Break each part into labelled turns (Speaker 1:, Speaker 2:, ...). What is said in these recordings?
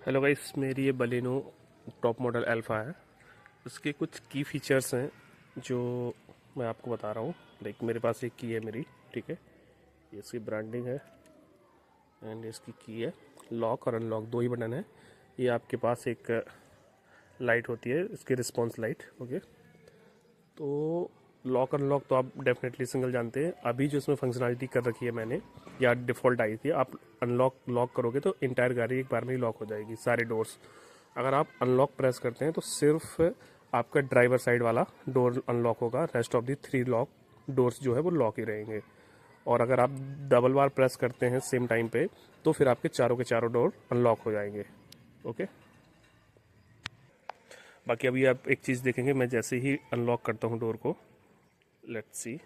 Speaker 1: Hello guys, मेरी ये Baleno top model alpha है। इसके कुछ की फीचर्स हैं जो मैं आपको बता रहा हूँ। लाइक मेरे पास एक की है मेरी, ठीक है। ये इसकी ब्रांडिंग है एंड इसकी की है। लॉक और अनलॉक दो ही बटन है। ये आपके पास एक लाइट होती है, इसकी रिस्पॉन्स लाइट, ओके। तो लॉक अनलॉक तो आप डेफिनेटली सिंगल जानते हैं। अभी जो इसमें फंक्शनलिटी कर रखी है मैंने, या डिफ़ॉल्ट आई थी, आप अनलॉक लॉक करोगे तो इंटायर गाड़ी एक बार में ही लॉक हो जाएगी, सारे डोर्स। अगर आप अनलॉक प्रेस करते हैं तो सिर्फ आपका ड्राइवर साइड वाला डोर अनलॉक होगा, rest of the three lock doors जो है वो लॉक ही रहेंगे। और अगर आप डबल बार प्रेस करते हैं सेम टाइम पे तो फिर आपके चारों के चारों डोर अनलॉक हो जाएंगे, ओके। बाकी अभी आप एक चीज़ देखेंगे, मैं जैसे ही अनलॉक करता हूँ डोर को, लेट्स सी,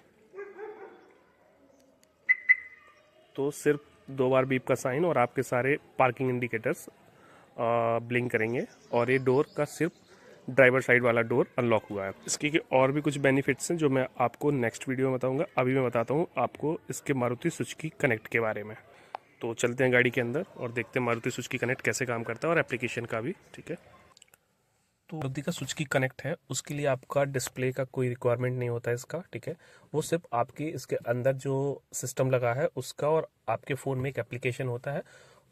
Speaker 1: तो सिर्फ दो बार बीप का साइन और आपके सारे पार्किंग इंडिकेटर्स ब्लिंक करेंगे और ये डोर का सिर्फ ड्राइवर साइड वाला डोर अनलॉक हुआ है। इसके और भी कुछ बेनिफिट्स हैं जो मैं आपको नेक्स्ट वीडियो में बताऊंगा। अभी मैं बताता हूँ आपको इसके मारुति सुजुकी कनेक्ट के बारे में। तो चलते हैं गाड़ी के अंदर और देखते हैं मारुति सुजुकी कनेक्ट कैसे काम करता है और एप्लीकेशन का भी, ठीक है। तो मारुति का सुजुकी कनेक्ट है, उसके लिए आपका डिस्प्ले का कोई रिक्वायरमेंट नहीं होता है इसका, ठीक है। वो सिर्फ आपकी इसके अंदर जो सिस्टम लगा है उसका और आपके फ़ोन में एक एप्लीकेशन होता है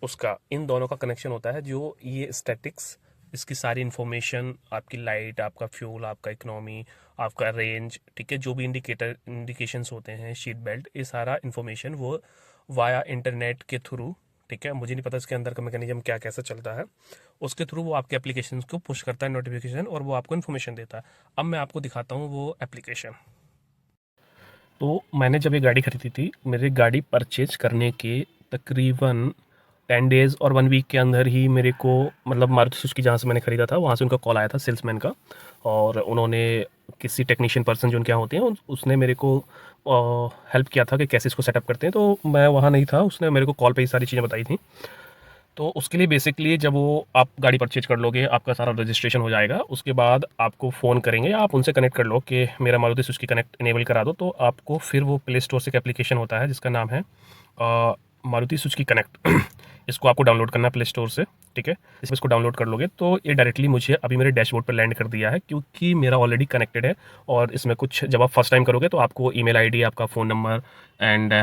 Speaker 1: उसका, इन दोनों का कनेक्शन होता है। जो ये स्टैटिक्स, इसकी सारी इन्फॉर्मेशन, आपकी लाइट, आपका फ्यूल, आपका इकोनॉमी, आपका रेंज, ठीक है, जो भी इंडिकेशंस होते हैं, सीट बेल्ट, ये सारा इन्फॉर्मेशन वो वाया इंटरनेट के थ्रू, ठीक है, मुझे नहीं पता इसके अंदर का मैकेनिज्म क्या कैसा चलता है, उसके थ्रू वो आपके एप्लीकेशन को पुश करता है नोटिफिकेशन और वो आपको इन्फॉर्मेशन देता है। अब मैं आपको दिखाता हूँ वो एप्लीकेशन। तो मैंने जब ये गाड़ी खरीदी थी, मेरी गाड़ी परचेज करने के तकरीबन 10 डेज़ और 1 वीक के अंदर ही मेरे को, मतलब मारुति सुजुकी जहाँ से मैंने ख़रीदा था वहाँ से उनका कॉल आया था सेल्समैन का, और उन्होंने किसी टेक्नीशियन पर्सन जो उनके यहाँ होते हैं उसने मेरे को हेल्प किया था कि कैसे इसको सेटअप करते हैं। तो मैं वहाँ नहीं था, उसने मेरे को कॉल पे ही सारी चीज़ें बताई थी। तो उसके लिए बेसिकली जब वो आप गाड़ी परचेज कर लोगे, आपका सारा रजिस्ट्रेशन हो जाएगा, उसके बाद आपको फ़ोन करेंगे या आप उनसे कनेक्ट कर लो कि मेरा मारुति सुजुकी कनेक्ट इनेबल करा दो। तो आपको फिर वो प्ले स्टोर से एक एप्लीकेशन होता है जिसका नाम है मारुति सुजुकी कनेक्ट। इसको आपको डाउनलोड करना है प्ले स्टोर से, ठीक है। इसको डाउनलोड कर लोगे तो ये डायरेक्टली मुझे अभी मेरे डैशबोर्ड पर लैंड कर दिया है, क्योंकि मेरा ऑलरेडी कनेक्टेड है। और इसमें कुछ, जब आप फर्स्ट टाइम करोगे तो आपको ईमेल आईडी, आपका फ़ोन नंबर एंड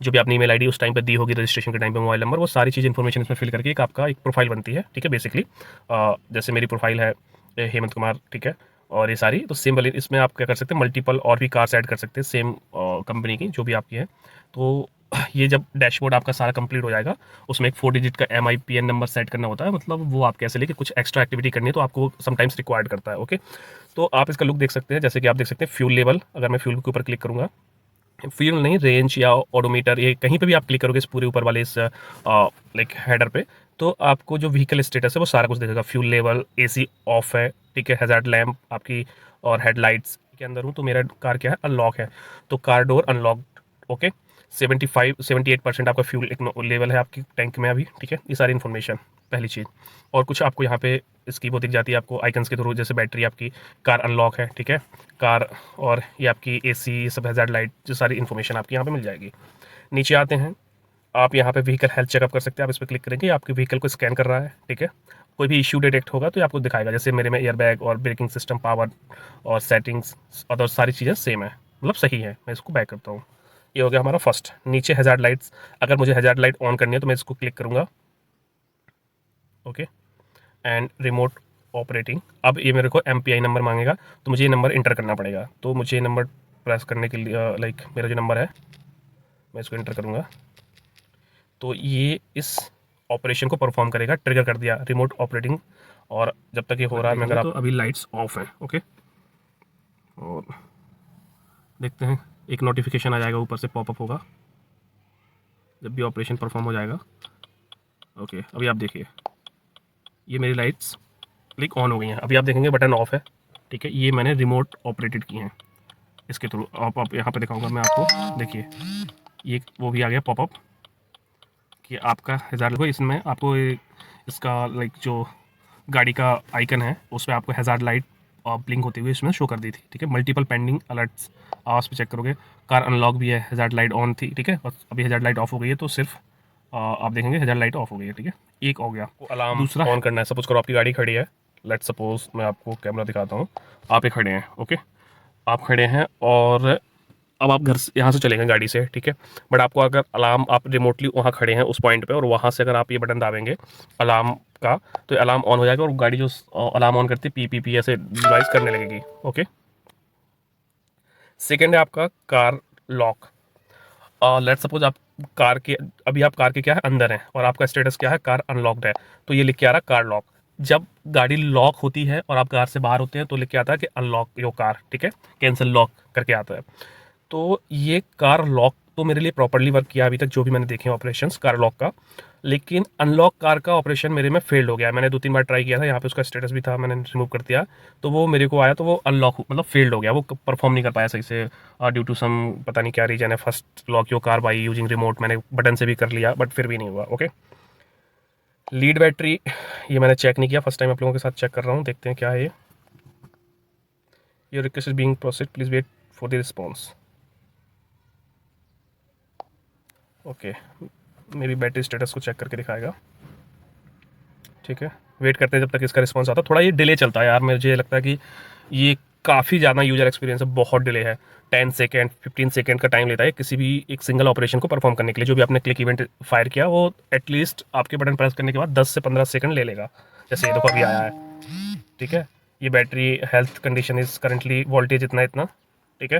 Speaker 1: जो भी आपने ईमेल आईडी उस टाइम पे दी होगी रजिस्ट्रेशन के टाइम पे, मोबाइल नंबर, वो सारी चीज़ इन्फॉर्मेशन इसमें फिल करके एक आपका एक प्रोफाइल बनती है, ठीक है। बेसिकली जैसे मेरी प्रोफाइल है हेमंत कुमार, ठीक है, और ये सारी तो सेम वाली, इसमें आप क्या कर सकते हैं, मल्टीपल और भी कार्स ऐड कर सकते हैं सेम कंपनी की जो भी आपकी है। तो ये जब डैशबोर्ड आपका सारा कंप्लीट हो जाएगा, उसमें एक 4 डिजिट का MIPN नंबर सेट करना होता है, मतलब वो आप कैसे लेके कुछ एक्स्ट्रा एक्टिविटी करनी है तो आपको समटाइम्स रिक्वायर्ड करता है, ओके। तो आप इसका लुक देख सकते हैं, जैसे कि आप देख सकते हैं फ्यूल लेवल, अगर मैं फ्यूल के ऊपर क्लिक करूँगा, फ्यूल नहीं, रेंज या ऑडोमीटर, ये कहीं पे भी आप क्लिक करोगे इस पूरे ऊपर वाले इस लाइक हेडर पे, तो आपको जो व्हीकल स्टेटस है वो सारा कुछ दिखेगा। फ्यूल लेवल, AC ऑफ है, ठीक है, हैजार्ड लैम्प आपकी, और हेडलाइट्स के अंदर हूँ तो मेरा कार क्या है, अनलॉक है, तो कार डोर अनलॉक्ड, ओके। 78% आपका फ्यूल लेवल है आपकी टैंक में अभी, ठीक है। ये सारी इन्फॉर्मेशन पहली चीज़। और कुछ आपको यहाँ पे इसकी वो दिख जाती है आपको आइकन्स के थ्रू, जैसे बैटरी आपकी, कार अनलॉक है, ठीक है, कार, और ये आपकी AC, सब हैजार्ड लाइट, जो सारी इन्फॉर्मेशन आपकी यहाँ पे मिल जाएगी। नीचे आते हैं, आप यहाँ पे व्हीकल हेल्थ चेकअप कर सकते हैं। आप इस पर क्लिक करेंगे, आपके व्हीकल को स्कैन कर रहा है, ठीक है। कोई भी इशू डिटेक्ट होगा तो ये आपको दिखाएगा, जैसे मेरे में एयरबैग और ब्रेकिंग सिस्टम, पावर और सेटिंग्स, अदर सारी चीज़ें सेम है, मतलब सही है। मैं इसको बैक करता हूँ, ये हो गया हमारा फर्स्ट। नीचे हैजार्ड लाइट्स, अगर मुझे हैजार्ड लाइट ऑन करनी है तो मैं इसको क्लिक करूँगा, ओके, एंड रिमोट ऑपरेटिंग। अब ये मेरे को MPI नंबर मांगेगा, तो मुझे ये नंबर इंटर करना पड़ेगा। तो मुझे ये नंबर प्रेस करने के लिए, लाइक मेरा जो नंबर है मैं इसको इंटर करूँगा, तो ये इस ऑपरेशन को परफॉर्म करेगा। ट्रिगर कर दिया रिमोट ऑपरेटिंग, और जब तक ये हो रहा है, मैं अगर, तो अभी लाइट्स ऑफ है, ओके। और देखते हैं, एक नोटिफिकेशन आ जाएगा ऊपर से, पॉपअप होगा जब भी ऑपरेशन परफॉर्म हो जाएगा, ओके। अभी आप देखिए, ये मेरी लाइट्स क्लिक ऑन हो गई हैं। अभी आप देखेंगे बटन ऑफ है, ठीक है, ये मैंने रिमोट ऑपरेटेड की हैं इसके थ्रू। आप यहाँ पे दिखाऊंगा मैं आपको, देखिए ये वो भी आ गया पॉपअप कि आपका हैज़ार्ड को, इसमें आपको इसका लाइक जो गाड़ी का आइकन है उस पर आपको हैज़ार्ड लाइट ब्लिंक होती हुई इसमें शो कर दी थी, ठीक है। मल्टीपल पेंडिंग अलर्ट्स, आवाज़ पे चेक करोगे, कार अनलॉक भी है, हैज़ार्ड लाइट ऑन थी, ठीक है, और अभी हैज़ार्ड लाइट ऑफ हो गई है, तो सिर्फ आप देखेंगे हेडर लाइट ऑफ हो गई है, ठीक है, एक हो गया। अलार्म दूसरा ऑन करना है। सपोज करो आपकी गाड़ी खड़ी है, लेट्स सपोज मैं आपको कैमरा दिखाता हूँ, आप ही खड़े हैं, ओके, आप खड़े हैं और अब आप घर से यहाँ से चलेंगे गाड़ी से, ठीक है, बट आपको अगर अलार्म, आप रिमोटली वहाँ खड़े हैं उस पॉइंट पे और वहाँ से अगर आप ये बटन दाबेंगे अलार्म का, तो अलार्म ऑन हो जाएगा और गाड़ी जो अलार्म ऑन करती है पी ऐसे डिवाइस करने लगेगी, ओके। सेकेंड है आपका कार लॉक। लेट्स सपोज आप कार के, अभी आप कार के क्या है अंदर हैं और आपका स्टेटस क्या है, कार अनलॉक्ड है, तो ये लिख के आ रहा है कार लॉक। जब गाड़ी लॉक होती है और आप कार से बाहर होते हैं तो लिख के आता है कि अनलॉक योर कार, ठीक है, कैंसिल लॉक करके आता है। तो ये कार लॉक तो मेरे लिए प्रॉपरली वर्क किया अभी तक जो भी मैंने देखे ऑपरेशंस कार लॉक का, लेकिन अनलॉक कार का ऑपरेशन मेरे में फेल्ड हो गया। मैंने 2-3 बार ट्राई किया था, यहाँ पे उसका स्टेटस भी था, मैंने रिमूव कर दिया, तो वो मेरे को आया तो वो अनलॉक मतलब फेल्ड हो गया, वो परफॉर्म नहीं कर पाया सही से ड्यू टू सम पता नहीं क्या रीजन है। First lock your car by using remote मैंने बटन से भी कर लिया बट फिर भी नहीं हुआ, ओके। लीड बैटरी ये मैंने चेक नहीं किया, फर्स्ट टाइम आप लोगों के साथ चेक कर रहा हूँ, देखते हैं क्या है ये। Your request is being processed, please wait for the response, okay. Maybe battery status को चेक करके दिखाएगा, ठीक है, वेट करते हैं जब तक इसका रिस्पॉन्स आता है। थोड़ा ये डिले चलता है यार, मुझे लगता है कि ये काफ़ी ज़्यादा यूजर एक्सपीरियंस है, बहुत डिले है, 10 सेकेंड 15 सेकेंड का टाइम लेता है किसी भी एक सिंगल ऑपरेशन को परफॉर्म करने के लिए। जो भी आपने क्लिक इवेंट फायर किया वो एटलीस्ट आपके बटन प्रेस करने के बाद 10 से 15 सेकंड ले लेगा, जैसे ये देखो अभी आया है, ठीक है। ये battery health condition is currently voltage इतना इतना, ठीक है,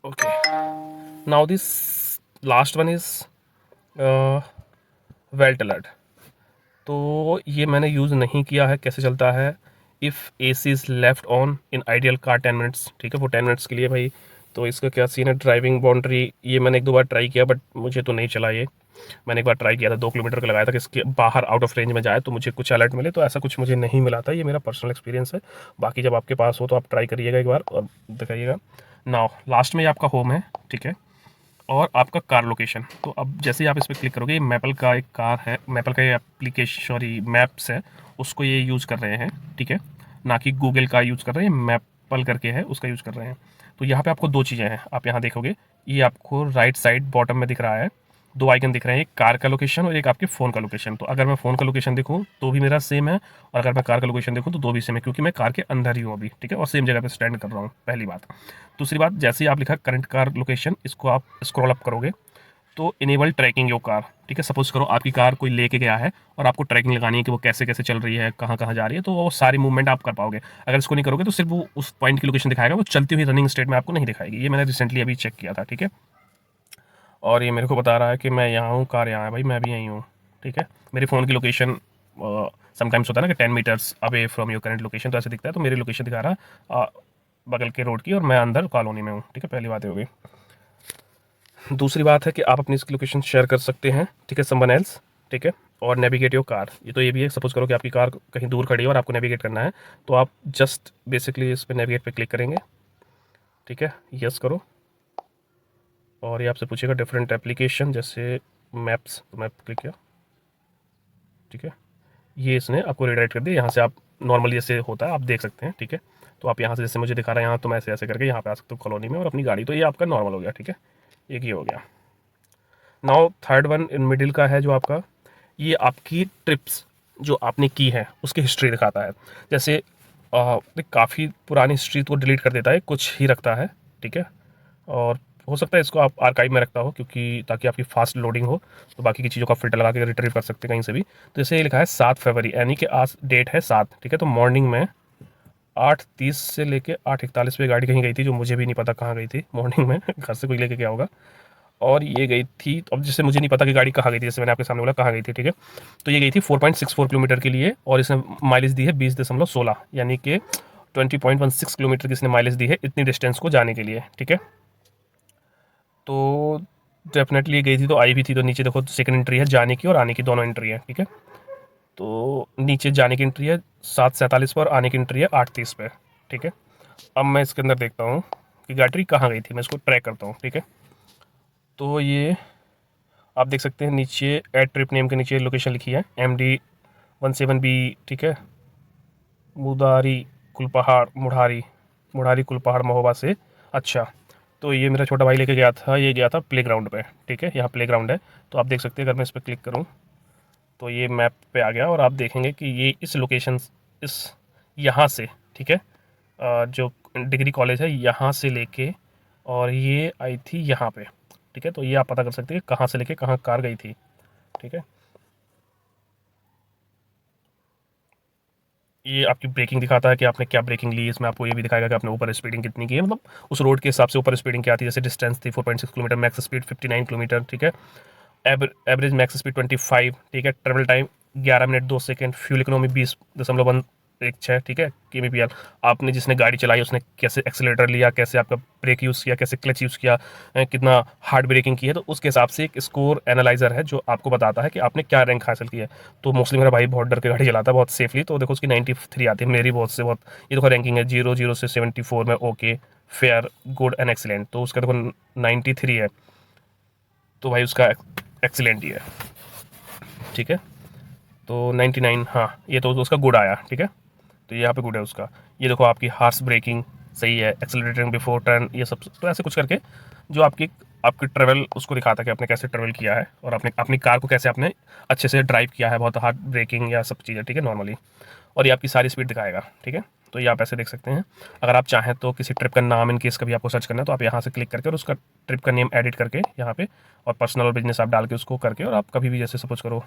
Speaker 1: okay. Now this last one is belt alert. तो ये मैंने यूज़ नहीं किया है, कैसे चलता है, if AC is left on in ideal car 10 minutes, ठीक है, वो 10 मिनट्स के लिए भाई। तो इसका क्या सीन है, ड्राइविंग बाउंड्री ये मैंने 1-2 बार ट्राई किया बट मुझे तो नहीं चला ये। मैंने एक बार ट्राई किया था 2 किलोमीटर का लगाया था कि इसके बाहर आउट ऑफ रेंज में जाए तो मुझे कुछ अलर्ट मिले, तो ऐसा कुछ मुझे नहीं मिला था, ये मेरा पर्सनल एक्सपीरियंस है। बाकी जब आपके पास हो तो आप ट्राई करिएगा एक बार और दिखाइएगा। नाउ लास्ट में ये आपका होम है, ठीक है, और आपका कार लोकेशन। तो अब जैसे ही आप इस पर क्लिक करोगे, मैपल का एक कार है, मैपल का ये एप्लीकेशन सॉरी मैप्स है, उसको ये यूज़ कर रहे हैं, ठीक है, ना कि गूगल का यूज़ कर रहे हैं, मैपल करके है उसका यूज़ कर रहे हैं। तो यहाँ पे आपको 2 चीज़ें हैं, आप यहाँ देखोगे ये आपको राइट साइड बॉटम में दिख रहा है, 2 आइकन दिख रहे हैं, एक कार का लोकेशन और एक आपके फ़ोन का लोकेशन। तो अगर मैं फ़ोन का लोकेशन देखूँ तो भी मेरा सेम है और अगर मैं कार का लोकेशन देखूँ तो भी सेम है, क्योंकि मैं कार के अंदर ही हूँ अभी, ठीक है, और सेम जगह पे स्टैंड कर रहा हूँ, पहली बात। दूसरी बात, जैसे ही आप लिखा करंट कार लोकेशन, इसको आप स्क्रॉल अप करोगे तो इनेबल ट्रैकिंग योर कार, ठीक है। सपोज करो आपकी कार कोई लेके गया है और आपको ट्रैकिंग लगानी है कि वो कैसे कैसे चल रही है, कहाँ कहाँ जा रही है, तो वो सारी मूवमेंट आप कर पाओगे। अगर इसको नहीं करोगे तो सिर्फ वो उस पॉइंट की लोकेशन दिखाएगा, वो चलती हुई रनिंग स्टेट में आपको नहीं दिखाएगी। ये मैंने रिसेंटली अभी चेक किया था, ठीक है, और ये मेरे को बता रहा है कि मैं यहाँ हूँ, कार यहाँ है, भाई मैं भी यहीं हूँ, ठीक है। मेरी फ़ोन की लोकेशन समटाइम्स होता है ना कि 10 metres away from your current location, तो ऐसे दिखता है, तो मेरी लोकेशन दिखा रहा है बगल के रोड की और मैं अंदर कॉलोनी में हूँ, ठीक है, पहली बात हो गई। दूसरी बात है कि आप अपनी इसकी लोकेशन शेयर कर सकते हैं, ठीक है, समवन एल्स, ठीक है, और नेविगेट योर कार। ये तो ये भी है, सपोज करो कि आपकी कार कहीं दूर खड़ी है और आपको नेविगेट करना है, तो आप जस्ट बेसिकली इस पर नेविगेट पे क्लिक करेंगे, ठीक है, यस करो, और ये आपसे पूछेगा डिफरेंट एप्लीकेशन, जैसे मैप्स, तो मैप क्लिक किया, ठीक है, ये इसने आपको रिडायरेक्ट कर दिया। यहाँ से आप नॉर्मली जैसे होता है आप देख सकते हैं, ठीक है, तो आप यहाँ से जैसे मुझे दिखा रहा है यहाँ, तो मैं ऐसे ऐसे करके यहाँ पे आ सकता हूँ कॉलोनी में और अपनी गाड़ी, तो ये आपका नॉर्मल हो गया, ठीक है, एक ये हो गया। Now third one in middle का है जो आपका, ये आपकी ट्रिप्स जो आपने की है उसकी हिस्ट्री दिखाता है। जैसे काफ़ी पुरानी हिस्ट्री तो डिलीट कर देता है, कुछ ही रखता है, ठीक है, और हो सकता है इसको आप आर्काइव में रखता हो क्योंकि ताकि आपकी फास्ट लोडिंग हो, तो बाकी की चीज़ों का फ़िल्टर लगा के रिट्रीव कर सकते हैं कहीं से भी। तो जैसे ये लिखा है 7 फरवरी, यानी कि आज डेट है 7, ठीक है, तो मॉर्निंग में 8:30 से लेके 8:41 पे गाड़ी कहीं गई थी, जो मुझे भी नहीं पता कहाँ गई थी मॉर्निंग में घर से कोई लेके गया होगा, और ये गई थी, अब जैसे मुझे नहीं पता कि गाड़ी कहाँ गई थी, जैसे मैंने आपके सामने बोला कहाँ गई थी, ठीक है, तो ये गई थी 4.64 किलोमीटर के लिए और इसने माइलेज दी है 20.16, यानी कि 20.16 किलोमीटर की इसने माइलेज दी है इतनी डिस्टेंस को जाने के लिए, ठीक है। तो डेफिनेटली गई थी तो आई भी थी, तो नीचे देखो सेकंड एंट्री है, जाने की और आने की दोनों एंट्री है, ठीक है। तो नीचे जाने की एंट्री है 7:47 पर, आने की एंट्री है 8:30 पे, ठीक है। अब मैं इसके अंदर देखता हूँ कि गाड़ी कहाँ गई थी, मैं इसको ट्रैक करता हूँ, ठीक है। तो ये आप देख सकते हैं नीचे एड ट्रिप नेम के नीचे लोकेशन लिखी है MD17B, ठीक है, मुदारी कुलपहाड़ मुढ़ारी मुढ़ारी कुलपहाड़ महोबा से। अच्छा, तो ये मेरा छोटा भाई लेके गया था, ये गया था प्लेग्राउंड पे, ठीक है, यहाँ प्लेग्राउंड है। तो आप देख सकते हैं, अगर मैं इस पर क्लिक करूँ तो ये मैप पे आ गया और आप देखेंगे कि ये इस लोकेशन, इस यहाँ से, ठीक है, जो डिग्री कॉलेज है यहाँ से लेके और ये आई थी यहाँ पे, ठीक है। तो ये आप पता कर सकते हैं कहाँ से लेके कहाँ कार गई थी, ठीक है। ये आपकी ब्रेकिंग दिखाता है कि आपने क्या ब्रेकिंग ली। इसमें आपको ये भी दिखाएगा कि आपने ऊपर स्पीडिंग कितनी की है, मतलब उस रोड के हिसाब से ऊपर स्पीडिंग क्या थी। जैसे डिस्टेंस थी 4.6 किलोमीटर, मैक्स स्पीड 59 किलोमीटर, ठीक है, एवरेज मैक्स स्पीड 25, ठीक है, travel time 11 minute 2 second, fuel economy 20.116, ठीक है, kmpl। आपने जिसने गाड़ी चलाई उसने कैसे एक्सीलरेटर लिया, कैसे आपका ब्रेक यूज़ किया, कैसे क्लच यूज़ किया, कितना हार्ड ब्रेकिंग की है, तो उसके हिसाब से एक स्कोर एनालाइजर है जो आपको बताता है कि आपने क्या रैंक हासिल किया है। तो मोस्टली मेरा भाई बहुत डर के गाड़ी चलाता है, बहुत सेफली, तो देखो उसकी 93 आती है, मेरी बहुत से बहुत, ये देखो रैंकिंग है 00 से 74 में, okay, fair, good and excellent. तो उसका देखो 93 है, तो भाई उसका एक्सीलेंट ही है, ठीक है। तो 99, हाँ, ये तो उसका गुड आया, ठीक है। तो यहाँ पे गुड है उसका। ये देखो आपकी हार्स ब्रेकिंग सही है, एक्सेलरेटिंग बिफोर टर्न, ये सब, तो ऐसे कुछ करके जो आपकी आपकी ट्रेवल उसको दिखाता है कि आपने कैसे ट्रेवल किया है और आपने अपनी कार को कैसे आपने अच्छे से ड्राइव किया है, बहुत हार्ड ब्रेकिंग या सब चीज़ें, ठीक है, नॉर्मली। और ये आपकी सारी स्पीड दिखाएगा, ठीक है। तो ये आप ऐसे देख सकते हैं। अगर आप चाहें तो किसी ट्रिप का नाम इन केस कभी आपको सर्च करना है तो आप यहाँ से क्लिक करके और उसका ट्रिप का नेम एडिट करके यहाँ पे और पर्सनल और बिजनेस आप डाल के उसको करके, और आप कभी भी जैसे सपोज करो,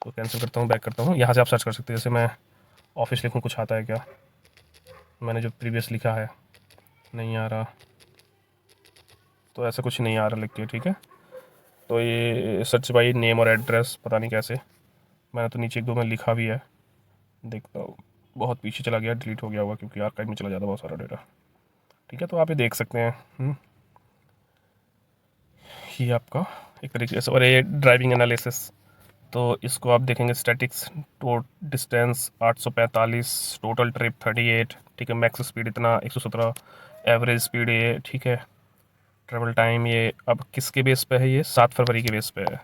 Speaker 1: तो कैंसिल करता हूँ, बैक करता हूँ, यहाँ से आप सर्च कर सकते हैं। जैसे मैं ऑफिस लिखूँ, कुछ आता है क्या? मैंने जो प्रीवियस लिखा है नहीं आ रहा, तो ऐसा कुछ नहीं आ रहा लिख के, ठीक है। तो ये सर्च बाई नेम और एड्रेस, पता नहीं कैसे, मैंने तो नीचे एक दो में लिखा भी है, देखता हूँ, बहुत पीछे चला गया, डिलीट हो गया होगा क्योंकि आर्काइव में चला जाता बहुत सारा डेटा, ठीक है। तो आप ये देख सकते हैं, ये आपका एक तरीके से। और ये ड्राइविंग एनालिसिस, तो इसको आप देखेंगे, स्टैटिक्स, तो डिस्टेंस 845, टोटल ट्रिप 38, ठीक है, मैक्स स्पीड इतना 117, एवरेज स्पीड ये, ठीक है, ट्रेवल टाइम ये अब किसके बेस पे है, ये 7 फरवरी के बेस पे है।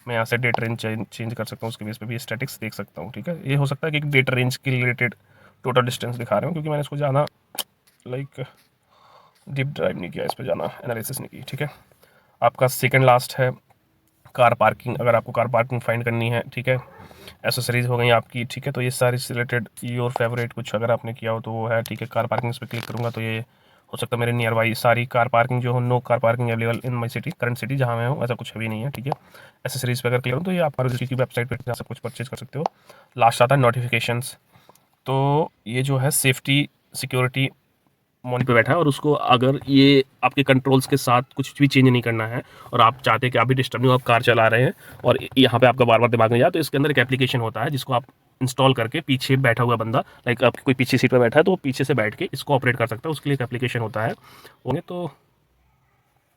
Speaker 1: मैं यहाँ से डेट रेंज चेंज कर सकता हूँ, उसके बेस पे भी स्टैटिक्स देख सकता हूँ, ठीक है। ये हो सकता है कि डेट रेंज के रिलेटेड टोटल डिस्टेंस दिखा रहे हो, क्योंकि मैंने इसको जाना लाइक डीप ड्राइव नहीं किया, इस पर जाना एनालिसिस नहीं की, ठीक है। आपका सेकेंड लास्ट है कार पार्किंग, अगर आपको कार पार्किंग फाइंड करनी है, ठीक है। एसेसरीज हो गई आपकी, ठीक है। तो ये सारी रिलेटेड योर फेवरेट कुछ अगर आपने किया हो तो वो है, ठीक है। कार पार्किंग इस पर क्लिक करूँगा तो ये हो सकता है मेरे नियर बाई सारी कार पार्किंग जो हो, no car parking available in my city, current city जहाँ मैं हूँ, ऐसा कुछ भी नहीं है, ठीक है। एसेसरीज पर अगर क्लिक करूँ तो ये आप मारुति की वेबसाइट पर सब कुछ परचेज कर सकते हो। लास्ट आता है नोटिफिकेशंस, तो ये जो है सेफ्टी सिक्योरिटी मॉनिटर पे बैठा है, और उसको अगर ये आपके कंट्रोल्स के साथ कुछ भी चेंज नहीं करना है और आप चाहते हैं कि आप भी डिस्टर्ब नहीं हो, आप कार चला रहे हैं और यहाँ पे आपका बार बार दिमाग में जाए, तो इसके अंदर एक एप्लीकेशन होता है जिसको आप इंस्टॉल करके, पीछे बैठा हुआ बंदा, लाइक आपकी कोई पीछे सीट पर बैठा है तो वो पीछे से बैठ के इसको ऑपरेट कर सकता है, उसके लिए एक एप्लीकेशन होता है। ओके, तो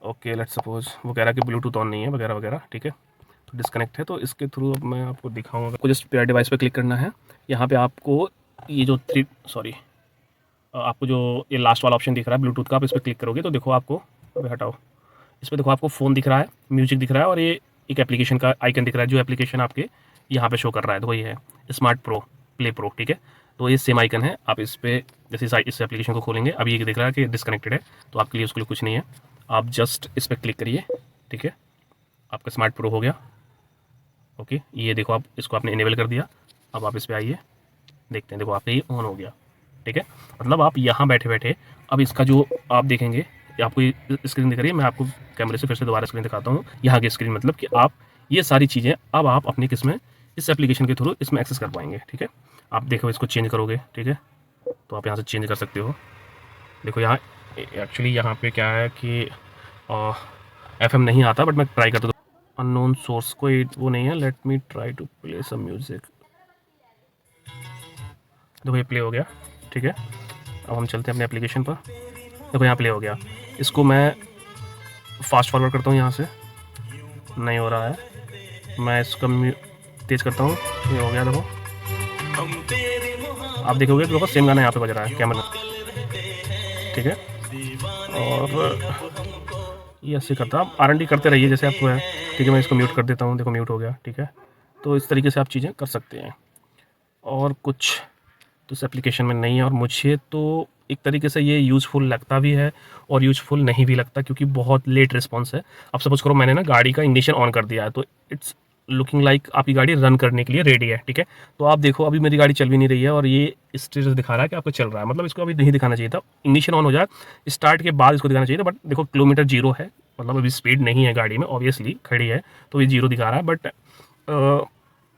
Speaker 1: ओके, लेट्स सपोज वो कह रहा है कि ब्लूटूथ ऑन नहीं है वगैरह वगैरह, ठीक है, तो डिस्कनेक्ट है। तो इसके थ्रू अब मैं आपको दिखाऊंगा, आपको जस्ट पेयर डिवाइस पर क्लिक करना है। यहाँ पे आपको ये जो आपको जो ये लास्ट वाला ऑप्शन दिख रहा है ब्लूटूथ का, आप इस पर क्लिक करोगे तो देखो आपको, अबे हटाओ, इस पर देखो आपको फ़ोन दिख रहा है, म्यूजिक दिख रहा है और ये एक एप्लीकेशन का आइकन दिख रहा है, जो एप्लीकेशन आपके यहाँ पे शो कर रहा है, तो ये है स्मार्ट प्रो प्ले प्रो, ठीक है। तो ये सेम आइकन है, आप इस पर जैसे इस एप्लीकेशन को खोलेंगे, अभी ये दिख रहा है कि डिस्कनेक्टेड है, तो आपके लिए उसके लिए कुछ नहीं है, आप जस्ट इस पर क्लिक करिए, ठीक है, आपका स्मार्ट प्रो हो गया। ओके, ये देखो आप इसको आपने इनेबल कर दिया, अब आप इस पर आइए, देखते हैं, देखो आपका ये ऑन हो गया, ठीक है। मतलब आप यहाँ बैठे बैठे अब इसका जो आप देखेंगे, आपको ये स्क्रीन दिख रही है, मैं आपको कैमरे से फिर से दोबारा स्क्रीन दिखाता हूँ, यहाँ की स्क्रीन, मतलब कि आप ये सारी चीज़ें अब आप अपने किसमें, इस एप्लीकेशन के थ्रू इसमें एक्सेस कर पाएंगे, ठीक है। आप देखो इसको चेंज करोगे, ठीक है, तो आप यहाँ से चेंज कर सकते हो। देखो यहाँ एक्चुअली यहाँ पे क्या है कि FM नहीं आता, बट मैं ट्राई करता हूँ, अननोन सोर्स कोई वो नहीं है, let me try to play some music. देखो ये प्ले हो गया, ठीक है। अब हम चलते हैं अपने एप्लीकेशन पर, देखो यहाँ प्ले हो गया। इसको मैं फास्ट फॉरवर्ड करता हूँ, यहाँ से नहीं हो रहा है, मैं इसका तेज़ करता हूँ, ये हो गया। देखो आप देखोगे कि सेम गाना यहाँ पे बज रहा है कैमरा, ठीक है। और ये ऐसे करता, आप R&D करते रहिए जैसे आपको है, ठीक है। मैं इसको म्यूट कर देता हूँ, देखो म्यूट हो गया, ठीक है। तो इस तरीके से आप चीज़ें कर सकते हैं। और कुछ तो इस एप्लीकेशन में नहीं है। और मुझे तो एक तरीके से ये यूज़फुल लगता भी है और यूज़फुल नहीं भी लगता, क्योंकि बहुत लेट रिस्पॉन्स है। अब सपोज़ करो मैंने ना गाड़ी का इग्निशन ऑन कर दिया है, तो इट्स लुकिंग लाइक आपकी गाड़ी रन करने के लिए रेडी है, ठीक है। तो आप देखो अभी मेरी गाड़ी चल भी नहीं रही है और ये स्टेटस दिखा रहा है कि आपको चल रहा है, मतलब इसको अभी नहीं दिखाना चाहिए था। इग्निशन ऑन हो जाए स्टार्ट के बाद इसको दिखाना चाहिए था, बट देखो किलोमीटर 0 है, मतलब अभी स्पीड नहीं है गाड़ी में, ऑब्वियसली खड़ी है तो ये 0 दिखा रहा है। बट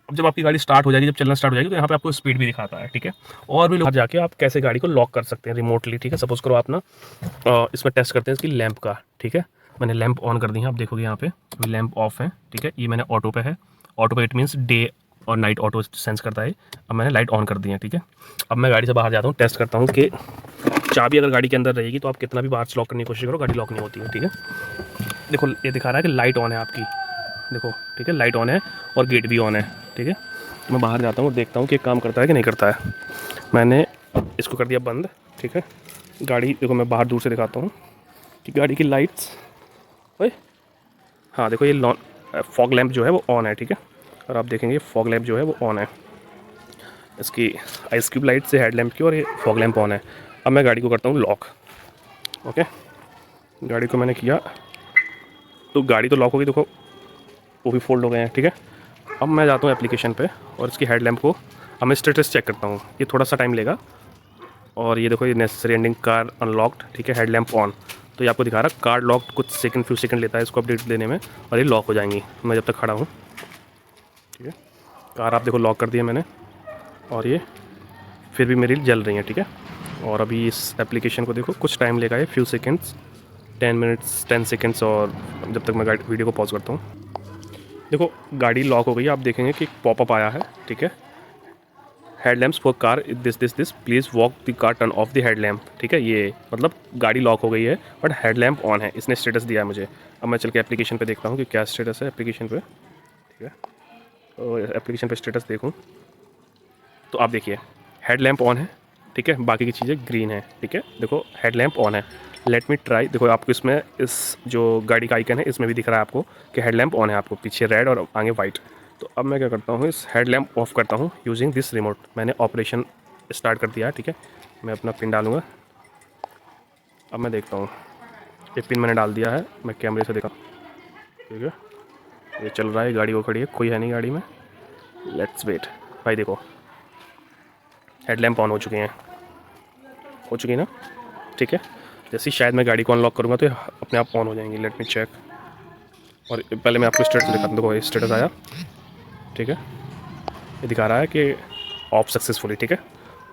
Speaker 1: अब जब आपकी गाड़ी स्टार्ट हो जाएगी, जब चलना स्टार्ट हो जाएगी, तो यहाँ पे आपको स्पीड भी दिखाता है, ठीक है। और भी लोग जाके आप कैसे गाड़ी को लॉक कर सकते हैं रिमोटली, ठीक है। सपोज करो आप ना इसमें टेस्ट करते हैं इसकी लैंप का, ठीक है। मैंने लैंप ऑन कर दी है, आप देखोगे यहाँ पे लैंप ऑफ है, ठीक है। ये मैंने ऑटो पे है, ऑटो पे इट मीन्स डे और नाइट ऑटो सेंस करता है। अब मैंने लाइट ऑन कर दी है, ठीक है। अब मैं गाड़ी से बाहर जाता हूँ, टेस्ट करता हूँ कि चाबी अगर गाड़ी के अंदर रहेगी तो आप कितना भी बाहर से लॉक करने की कोशिश करो, गाड़ी लॉक नहीं होती है, ठीक है। देखो ये दिखा रहा है कि लाइट ऑन है आपकी, देखो ठीक है, लाइट ऑन है और गेट भी ऑन है, ठीक है। तो मैं बाहर जाता हूँ और देखता हूँ कि काम करता है कि नहीं करता है। मैंने इसको कर दिया बंद, ठीक है। गाड़ी देखो मैं बाहर दूर से दिखाता हूँ कि गाड़ी की लाइट्स, ओए हाँ देखो ये फॉग लैंप जो है वो ऑन है, ठीक है। और आप देखेंगे फॉग लैंप जो है वो ऑन है, इसकी आइस क्यूब लाइट से हेड लैंप की, और ये फॉग लैंप ऑन है। अब मैं गाड़ी को करता हूँ लॉक, ओके। गाड़ी को मैंने किया तो गाड़ी तो लॉक होगी, देखो वो भी फोल्ड हो गए हैं, ठीक है। अब मैं जाता हूँ एप्लीकेशन पे और इसकी हेडलैम्प को अब मैं स्टेटस चेक करता हूँ, ये थोड़ा सा टाइम लेगा। और ये देखो ये नेसेसरी एंडिंग कार अनलॉक्ड, ठीक है, हेडलैम्प ऑन। तो ये आपको दिखा रहा है कार लॉक्ड, कुछ सेकंड फ्यू सेकंड लेता है इसको अपडेट देने में, और ये लॉक हो जाएंगी मैं जब तक खड़ा हूँ, ठीक है। कार आप देखो लॉक कर दिया मैंने, और ये फिर भी मेरी जल रही है, ठीक है। और अभी इस एप्लीकेशन को देखो कुछ टाइम लेगा, ये फ्यू सेकेंड्स, 10 मिनट्स 10 सेकेंड्स, और जब तक मैं वीडियो को पॉज करता हूँ। देखो गाड़ी लॉक हो गई है, आप देखेंगे कि पॉपअप आया है, ठीक है। Headlamps for car this please walk the car turn off the headlamp, ठीक है। ये मतलब गाड़ी लॉक हो गई है बट हेडलैम्प ऑन है, इसने स्टेटस दिया है मुझे। अब मैं चल के एप्लीकेशन पे देखता हूँ कि क्या स्टेटस है एप्लीकेशन पे, ठीक है। तो एप्लीकेशन पे स्टेटस देखूँ तो आप देखिए हेडलैम्प ऑन है, ठीक है, बाकी की चीज़ें ग्रीन है, ठीक है। देखो हेडलैम्प ऑन है, लेट मी ट्राई। देखो आपको इसमें इस जो गाड़ी का आइकन है इसमें भी दिख रहा है आपको कि हेडलैम्प ऑन है, आपको पीछे रेड और आगे वाइट। तो अब मैं क्या करता हूँ, इस हेडलैम्प ऑफ करता हूँ यूजिंग दिस रिमोट। मैंने ऑपरेशन स्टार्ट कर दिया है, ठीक है। मैं अपना पिन डालूँगा, अब मैं देखता हूँ ये पिन मैंने डाल दिया है, मैं कैमरे से देखा, ठीक है। ये चल रहा है, गाड़ी वो खड़ी है, कोई है नहीं गाड़ी में, लेट्स वेट। भाई देखो हेडलैम्प ऑन हो चुके हैं, हो चुकी है ना, ठीक है। जैसे ही शायद मैं गाड़ी को अनलॉक करूँगा तो अपने आप ऑन हो जाएंगी, लेट मी चेक। और पहले मैं आपको स्टेटस दिखाता हूँ, देखो ये स्टेटस आया, ठीक है। ये दिखा रहा है कि ऑफ सक्सेसफुली, ठीक है।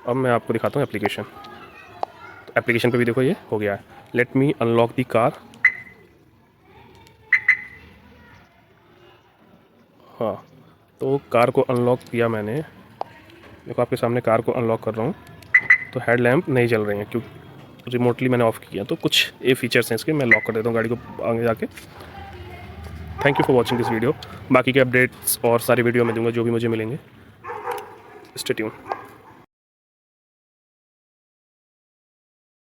Speaker 1: अब मैं आपको दिखाता हूँ एप्लीकेशन, तो एप्लीकेशन पे भी देखो ये हो गया है। लेट मी अनलॉक दी कार, हाँ तो कार को अनलॉक किया मैंने, देखो आपके सामने कार को अनलॉक कर रहा हूँ, तो हेड लैम्प नहीं जल रही हैं क्योंकि रिमोटली मैंने ऑफ़ किया। तो कुछ ये फीचर्स हैं इसके, मैं लॉक कर देता हूँ गाड़ी को आगे जाके। Thank you for watching this video. बाकी के अपडेट्स और सारी वीडियो में दूंगा जो भी मुझे मिलेंगे। Stay tune.